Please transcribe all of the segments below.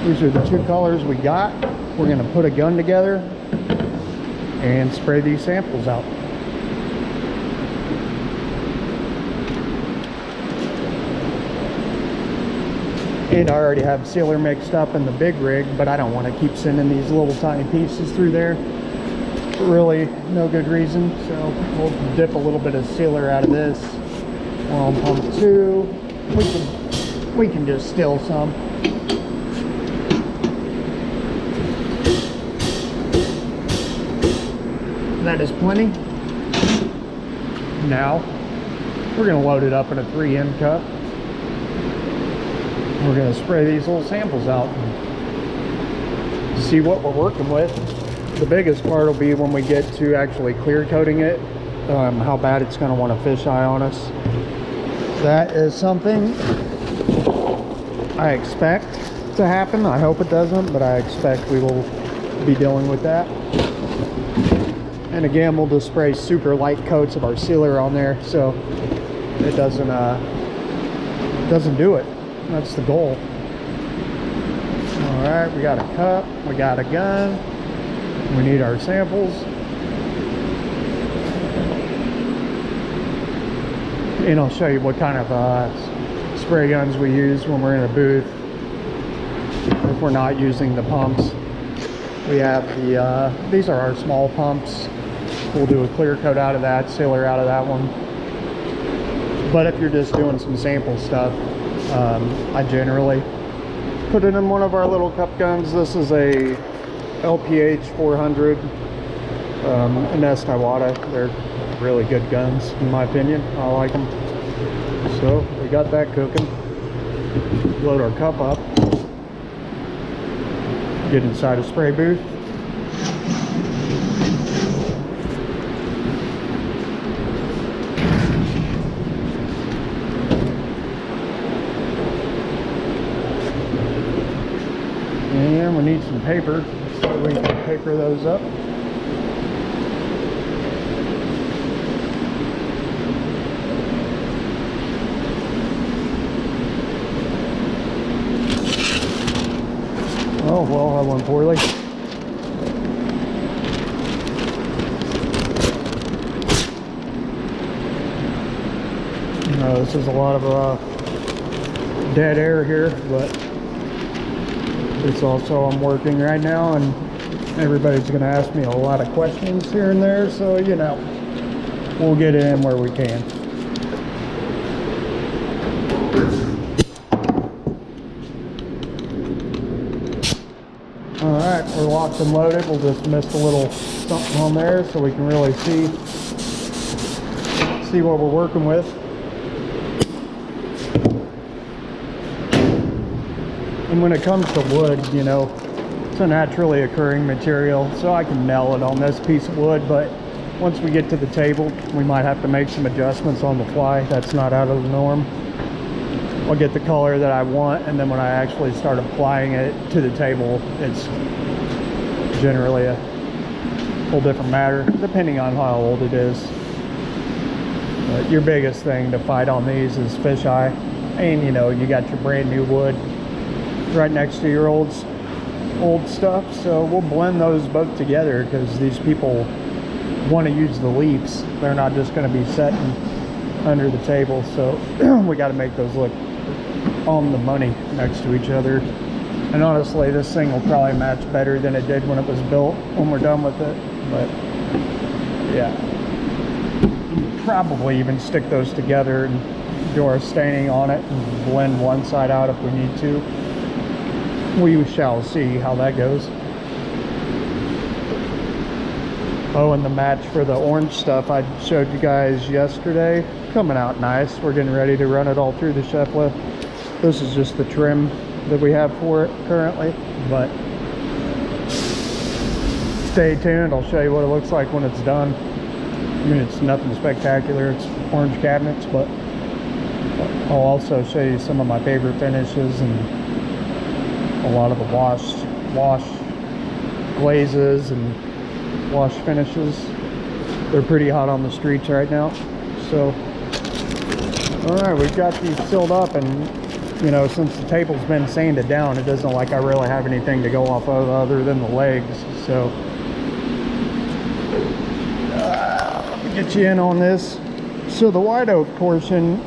These are the two colors we got. We're going to put a gun together and spray these samples out. And I already have sealer mixed up in the big rig, but I don't want to keep sending these little tiny pieces through there. Really no good reason. So we'll dip a little bit of sealer out of this. We're on pump 2. We can just still some. That is plenty. Now we're going to load it up in a 3M cup. We're going to spray these little samples out and see what we're working with. The biggest part will be when we get to actually clear coating it, how bad it's going to want to fisheye on us. That is something I expect to happen. I hope it doesn't, but I expect we will be dealing with that. And again, we'll just spray super light coats of our sealer on there so it doesn't do it. That's the goal. All right, we got a cup, we got a gun, we need our samples. And I'll show you what kind of spray guns we use when we're in a booth. If we're not using the pumps, we have the, these are our small pumps. We'll do a clear coat out of that, sealer out of that one. But if you're just doing some sample stuff, I generally put it in one of our little cup guns. This is a LPH 400 in Iwata. They're really good guns in my opinion. I like them. So we got that cooking. Load our cup up. Get inside a spray booth. And we need some paper so we can paper those up. Oh, well, that went poorly. This is a lot of dead air here, but it's also, I'm working right now and everybody's going to ask me a lot of questions here and there, so you know, we'll get it in where we can. Alright, we're locked and loaded. We'll just mist a little something on there so we can really see what we're working with. And when it comes to wood, you know, it's a naturally occurring material, so I can nail it on this piece of wood, but once we get to the table, we might have to make some adjustments on the fly. That's not out of the norm. I'll get the color that I want, and then when I actually start applying it to the table, it's generally a whole different matter, depending on how old it is. But your biggest thing to fight on these is fisheye, and you know, you got your brand new wood right next to your old stuff, so we'll blend those both together because these people want to use the leaves. They're not just going to be sitting under the table, so we got to make those look on the money next to each other. And honestly, this thing will probably match better than it did when it was built when we're done with it. But yeah, we'll probably even stick those together and do our staining on it and blend one side out if we need to. We shall see how that goes. Oh, and the match for the orange stuff I showed you guys yesterday, coming out nice. We're getting ready to run it all through the chef lift. This is just the trim that we have for it currently, but stay tuned. I'll show you what it looks like when it's done. I mean, it's nothing spectacular. It's orange cabinets, but I'll also show you some of my favorite finishes and a lot of the wash glazes and wash finishes. They're pretty hot on the streets right now. So all right, we've got these sealed up, and you know, since the table's been sanded down, it doesn't look like I really have anything to go off of other than the legs. So let me get you in on this. So the white oak portion,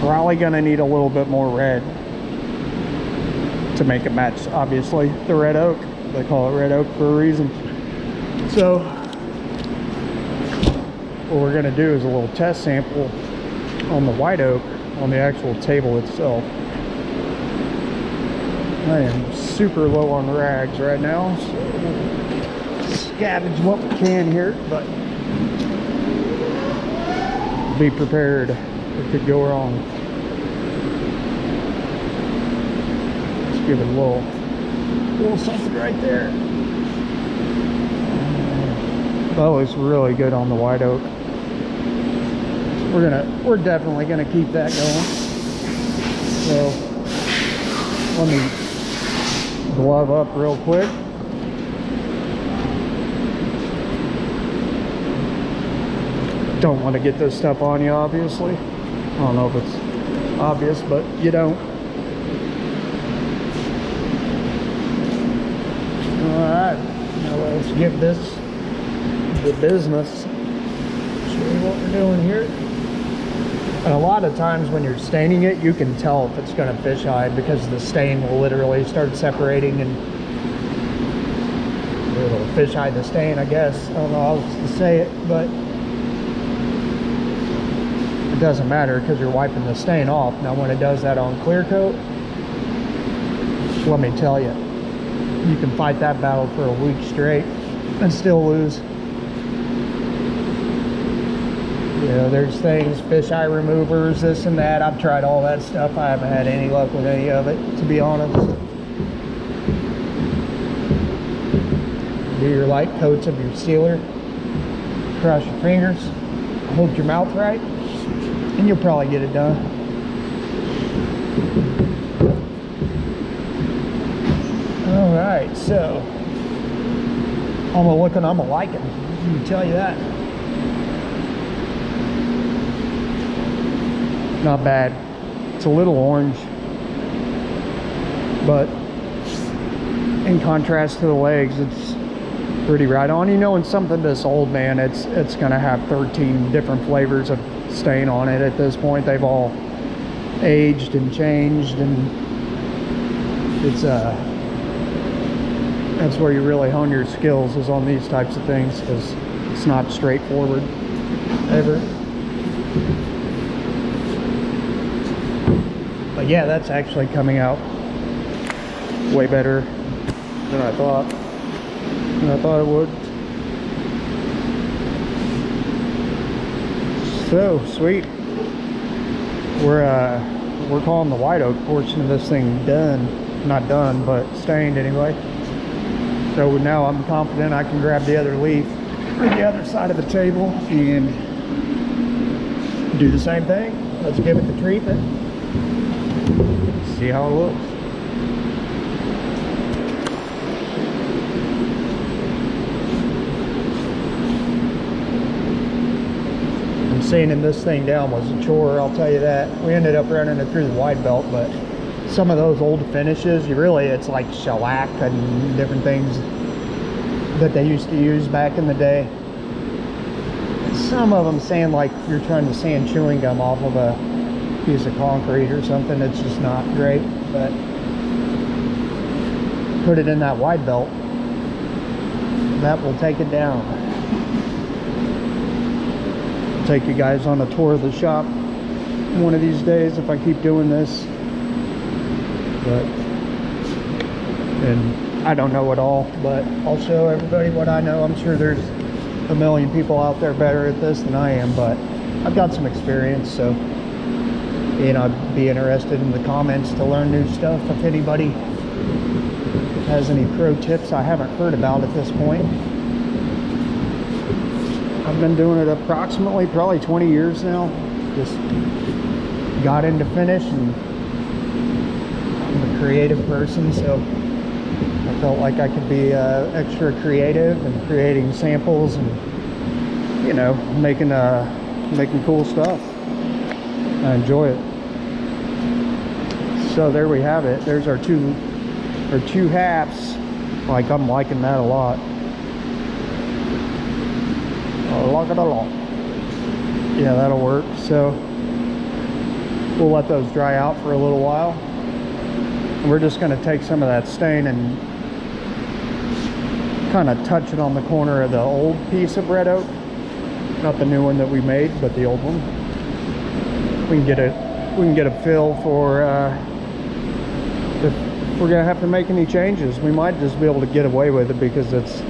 probably gonna need a little bit more red to make it match, obviously, the red oak. They call it red oak for a reason. So what we're gonna do is a little test sample on the white oak on the actual table itself. I am super low on rags right now, so we'll scavenge what we can here, but be prepared. It could go wrong. Let's give it a little something right there. That looks really good on the white oak. We're definitely gonna keep that going. So let me glove up real quick. Don't want to get this stuff on you, obviously. I don't know if it's obvious, but you don't. Alright, now let's give this the business. Show you what we're doing here. And a lot of times when you're staining it, you can tell if it's going to fish hide because the stain will literally start separating and it'll fish hide the stain, I guess. I don't know how else to say it, but it doesn't matter because you're wiping the stain off. Now when it does that on clear coat, let me tell you, you can fight that battle for a week straight and still lose. You know, there's things, fisheye removers, this and that. I've tried all that stuff. I haven't had any luck with any of it, to be honest. Do your light coats of your sealer. Cross your fingers. Hold your mouth right. And you'll probably get it done. Alright, so I'm a looking, I'm a liking. Let me tell you that. Not bad. It's a little orange, but in contrast to the legs, it's pretty right on. You know, in something this old, man, it's gonna have 13 different flavors of stain on it at this point. They've all aged and changed, and it's that's where you really hone your skills, is on these types of things, because it's not straightforward ever. But yeah, that's actually coming out way better than I thought it would. So sweet. We're calling the white oak portion of this thing done. Not done, but stained anyway. So now I'm confident I can grab the other leaf on the other side of the table and do the same thing. Let's give it the treatment. See how it looks. And sanding this thing down was a chore, I'll tell you that. We ended up running it through the wide belt, but some of those old finishes, it's like shellac and different things that they used to use back in the day. Some of them sand like you're trying to sand chewing gum off of a piece of concrete or something. It's just not great. But put it in that wide belt, that will take it down. I'll take you guys on a tour of the shop one of these days if I keep doing this. And I don't know it all, but I'll show everybody what I know. I'm sure there's a million people out there better at this than I am, but I've got some experience, so I'd be interested in the comments to learn new stuff. If anybody has any pro tips I haven't heard about at this point. I've been doing it approximately probably 20 years now. Just got into finish, and I'm a creative person, so I felt like I could be extra creative and creating samples and making cool stuff. I enjoy it. So there we have it. There's our two halves. Like, I'm liking that a lot. I like it a lot. Yeah, that'll work. So we'll let those dry out for a little while. And we're just going to take some of that stain and kind of touch it on the corner of the old piece of red oak. Not the new one that we made, but the old one. We can get a feel for if we're gonna have to make any changes. We might just be able to get away with it because it's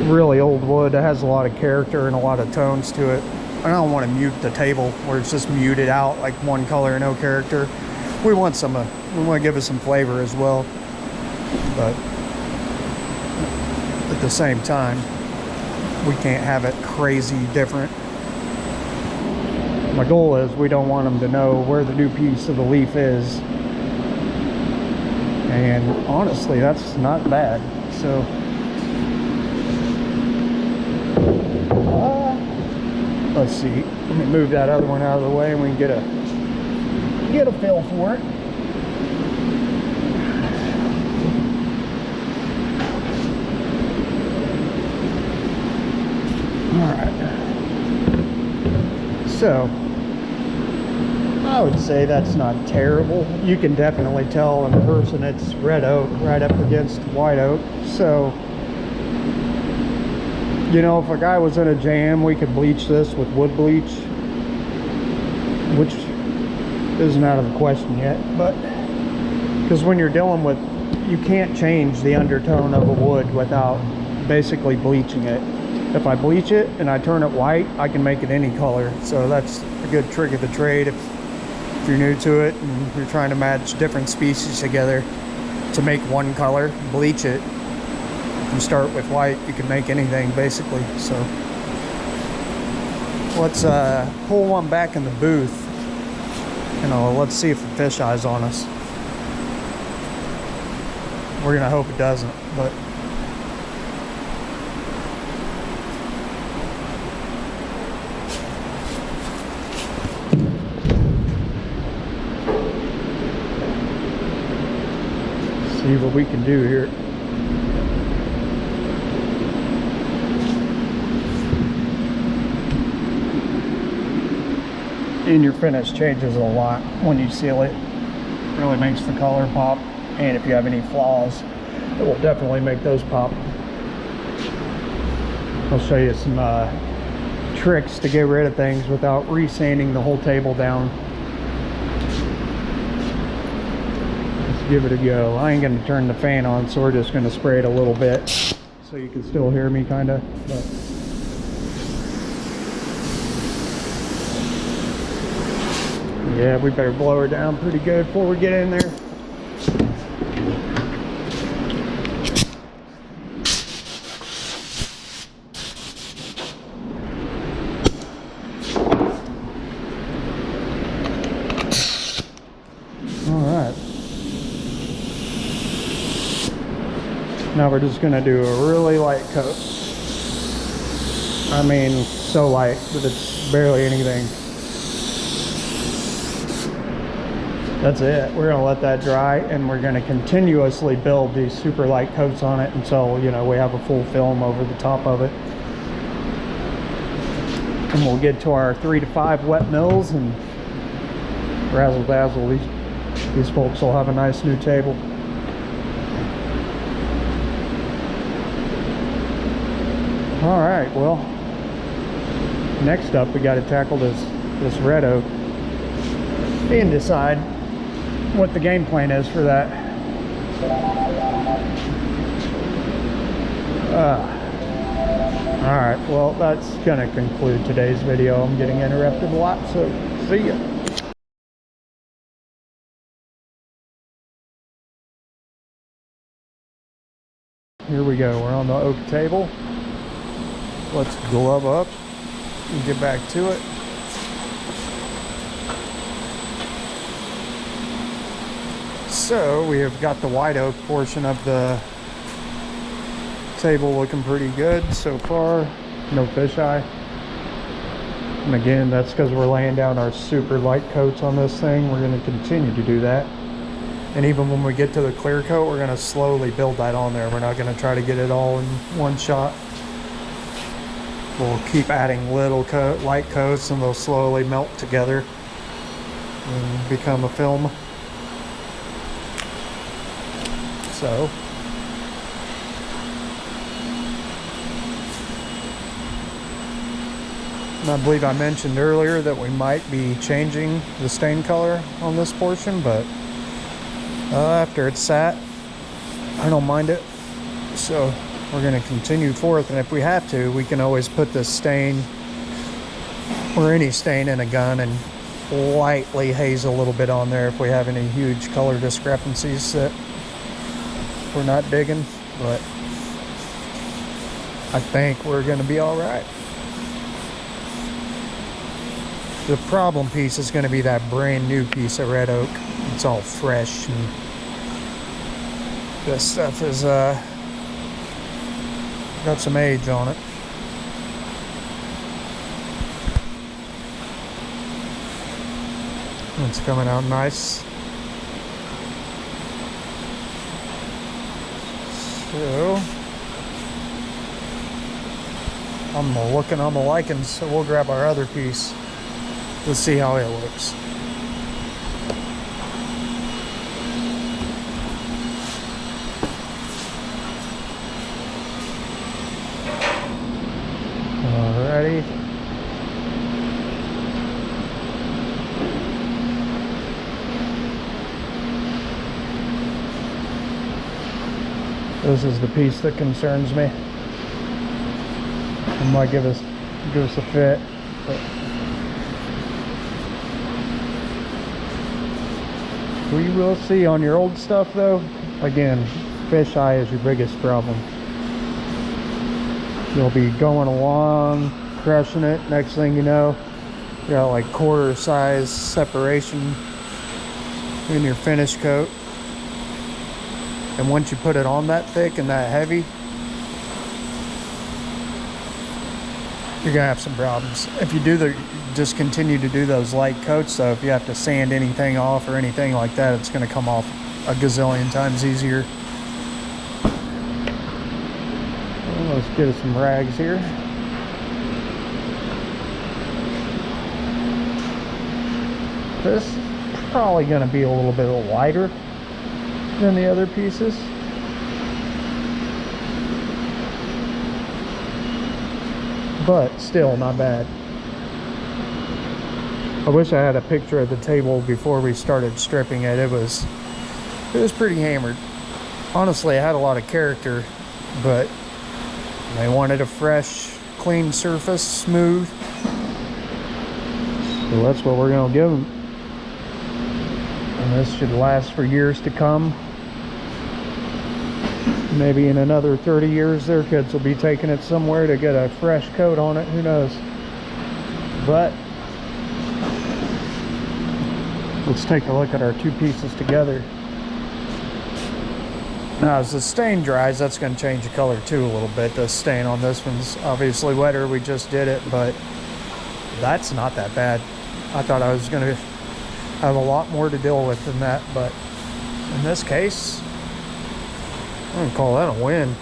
really old wood. It has a lot of character and a lot of tones to it. I don't want to mute the table where it's just muted out like one color and no character. We want we want to give it some flavor as well, but at the same time we can't have it crazy different. My goal is we don't want them to know where the new piece of the leaf is, and honestly that's not bad. So let's see, let me move that other one out of the way and we can get a feel for it. All right, so I would say that's not terrible. You can definitely tell in person it's red oak right up against white oak. So, you know, if a guy was in a jam, we could bleach this with wood bleach, which isn't out of the question yet. But because when you're dealing with, you can't change the undertone of a wood without basically bleaching it. If I bleach it and I turn it white, I can make it any color. So that's a good trick of the trade if you're new to it and you're trying to match different species together to make one color. Bleach it. If you start with white, you can make anything basically. So let's pull one back in the booth and let's see if the fisheye's on us. We're gonna hope it doesn't, but see what we can do here. And your finish changes a lot when you seal it. It really makes the color pop, and if you have any flaws, it will definitely make those pop. I'll show you some tricks to get rid of things without re-sanding the whole table down. Give it a go. I ain't gonna turn the fan on, so we're just gonna spray it a little bit so you can still hear me kind of. But yeah, we better blow her down pretty good before we get in there. Now we're just going to do a really light coat. I mean, so light that it's barely anything. That's it. We're going to let that dry, and we're going to continuously build these super light coats on it until, you know, we have a full film over the top of it. And we'll get to our 3 to 5 wet mills and razzle dazzle. These folks will have a nice new table. All right, well, next up we got to tackle this red oak and decide what the game plan is for that. All right, well, that's gonna conclude today's video. I'm getting interrupted a lot, so see ya. Here we go, we're on the oak table. Let's glove up and get back to it. So we have got the white oak portion of the table looking pretty good so far. No fisheye. And again, that's because we're laying down our super light coats on this thing. We're going to continue to do that. And even when we get to the clear coat, we're going to slowly build that on there. We're not going to try to get it all in one shot. We'll keep adding little light coats, and they'll slowly melt together and become a film. So and I believe I mentioned earlier that we might be changing the stain color on this portion, but after it's sat, I don't mind it. So we're going to continue forth, and if we have to, we can always put this stain or any stain in a gun and lightly haze a little bit on there if we have any huge color discrepancies that we're not digging, but I think we're going to be all right. The problem piece is going to be that brand new piece of red oak. It's all fresh, and this stuff is got some age on it. It's coming out nice. So I'm looking on the liking, so we'll grab our other piece. Let's see how it looks. Alrighty. This is the piece that concerns me. It might give us a fit, but we will see. On your old stuff though, again, fisheye is your biggest problem. You'll be going along, crushing it, next thing you know, you got like quarter size separation in your finish coat. And once you put it on that thick and that heavy, you're gonna have some problems. If you do just continue to do those light coats though, if you have to sand anything off or anything like that, it's gonna come off a gazillion times easier. Well, let's get us some rags here. This is probably gonna be a little bit lighter than the other pieces. But still not bad. I wish I had a picture of the table before we started stripping it. It was pretty hammered. Honestly, it had a lot of character, but they wanted a fresh, clean surface, smooth. So that's what we're gonna give them. And this should last for years to come. Maybe in another 30 years, their kids will be taking it somewhere to get a fresh coat on it. Who knows? But let's take a look at our two pieces together. Now, as the stain dries, that's going to change the color too a little bit. The stain on this one's obviously wetter. We just did it, but that's not that bad. I thought I was going to have a lot more to deal with than that, but in this case, I'm gonna call that a win.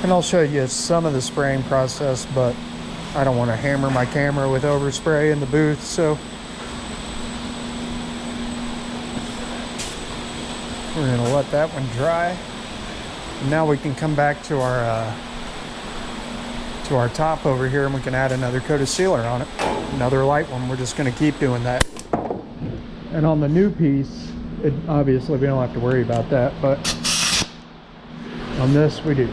And I'll show you some of the spraying process, but I don't want to hammer my camera with overspray in the booth, so we're gonna let that one dry. And now we can come back to our top over here, and we can add another coat of sealer on it, another light one. We're just gonna keep doing that. And on the new piece, obviously we don't have to worry about that, but on this we do.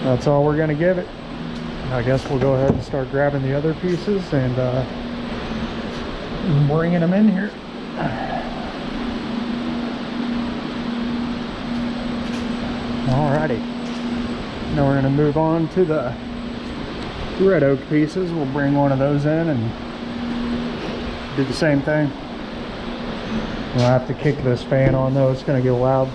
That's all we're going to give it. I guess we'll go ahead and start grabbing the other pieces and bringing them in here. Alrighty, now we're going to move on to the red oak pieces. We'll bring one of those in and do the same thing. I'll have to kick this fan on though, it's gonna get loud.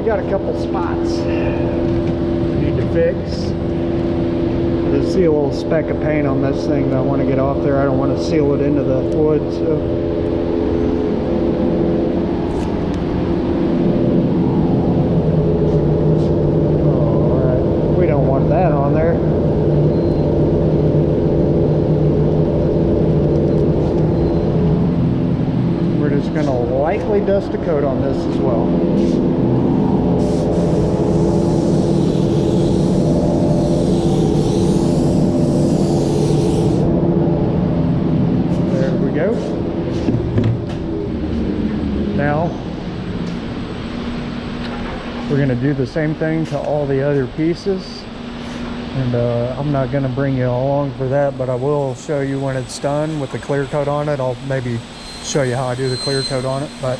Got a couple spots I need to fix. I see a little speck of paint on this thing that I want to get off there. I don't want to seal it into the wood, so alright, we don't want that on there. We're just going to lightly dust a coat on this as well. Now we're going to do the same thing to all the other pieces, and I'm not going to bring you along for that, but I will show you when it's done with the clear coat on it. I'll maybe show you how I do the clear coat on it, but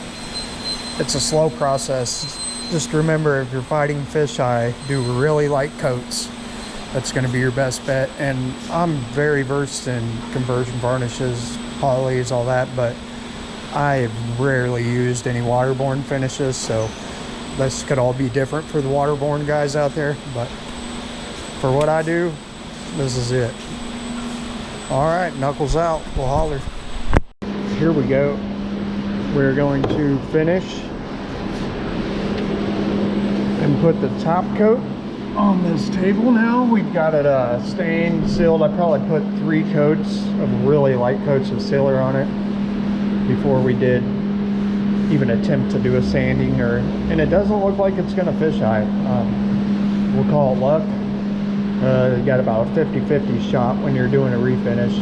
it's a slow process. Just remember, if you're fighting fisheye, do really light coats. That's going to be your best bet. And I'm very versed in conversion varnishes, polys, all that, but I've rarely used any waterborne finishes, so this could all be different for the waterborne guys out there, but for what I do, this is it. All right, knuckles out, we'll holler. Here we go. We're going to finish and put the top coat on this table now. We've got it stained, sealed. I probably put 3 coats of really light coats of sealer on it before we did even attempt to do a sanding, and it doesn't look like it's gonna fisheye. We'll call it luck. You got about a 50-50 shot when you're doing a refinish.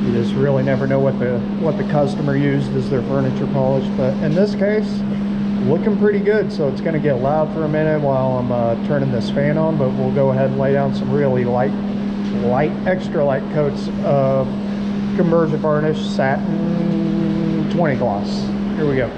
You just really never know what the customer used as their furniture polish, but in this case, looking pretty good. So it's gonna get loud for a minute while I'm turning this fan on, but we'll go ahead and lay down some really light, extra light coats of conversion varnish, satin 20 gloss. Here we go.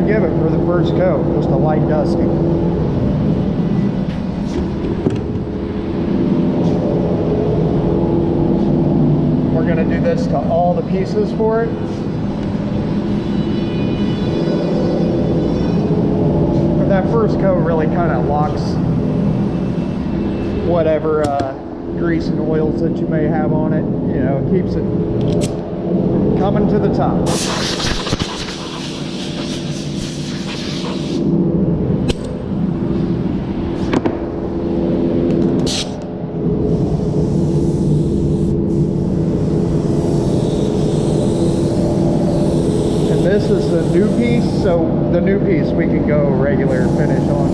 Give it for the first coat, just a light dusting. We're going to do this to all the pieces for it. But that first coat really kind of locks whatever grease and oils that you may have on it. You know, it keeps it from coming to the top. This is the new piece, so the new piece we can go regular finish on.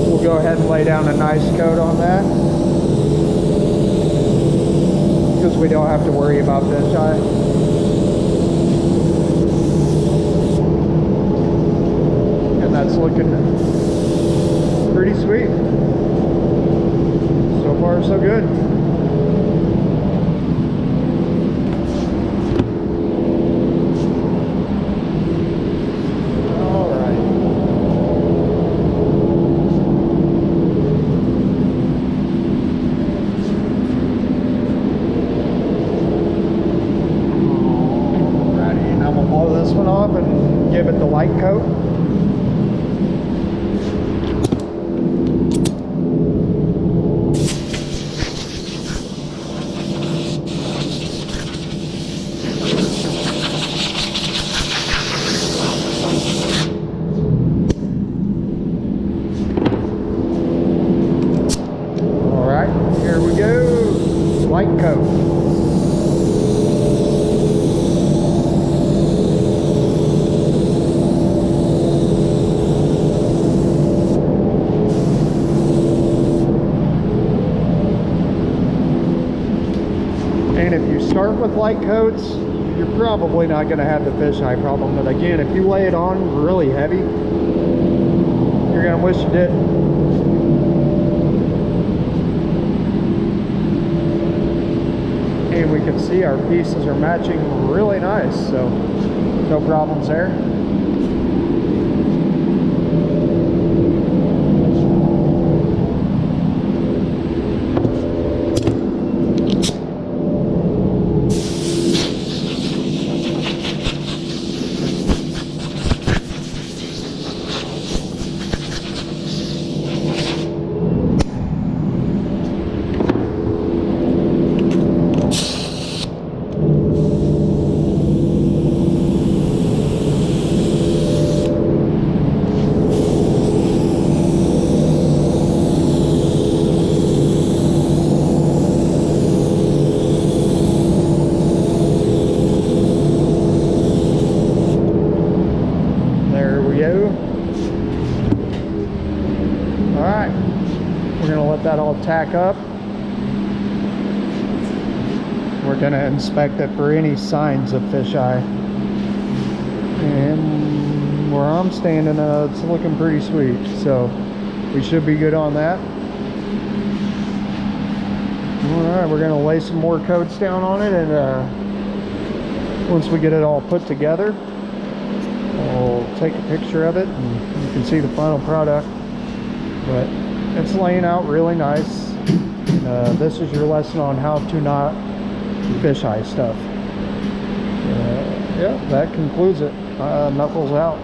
We'll go ahead and lay down a nice coat on that, because we don't have to worry about fisheye. And that's looking pretty sweet. So far, so good. Give it the light coat. right, here we go. Light coat. And if you start with light coats, you're probably not going to have the fisheye problem. But again, if you lay it on really heavy, you're going to wish you did. And we can see our pieces are matching really nice, so no problems there. Alright, we're going to let that all tack up. We're going to inspect it for any signs of fisheye. And where I'm standing, it's looking pretty sweet. So we should be good on that. Alright, we're going to lay some more coats down on it. And once we get it all put together, I'll take a picture of it and you can see the final product. But it's laying out really nice. This is your lesson on how to not fisheye stuff. Yeah, that concludes it. Knuckles out.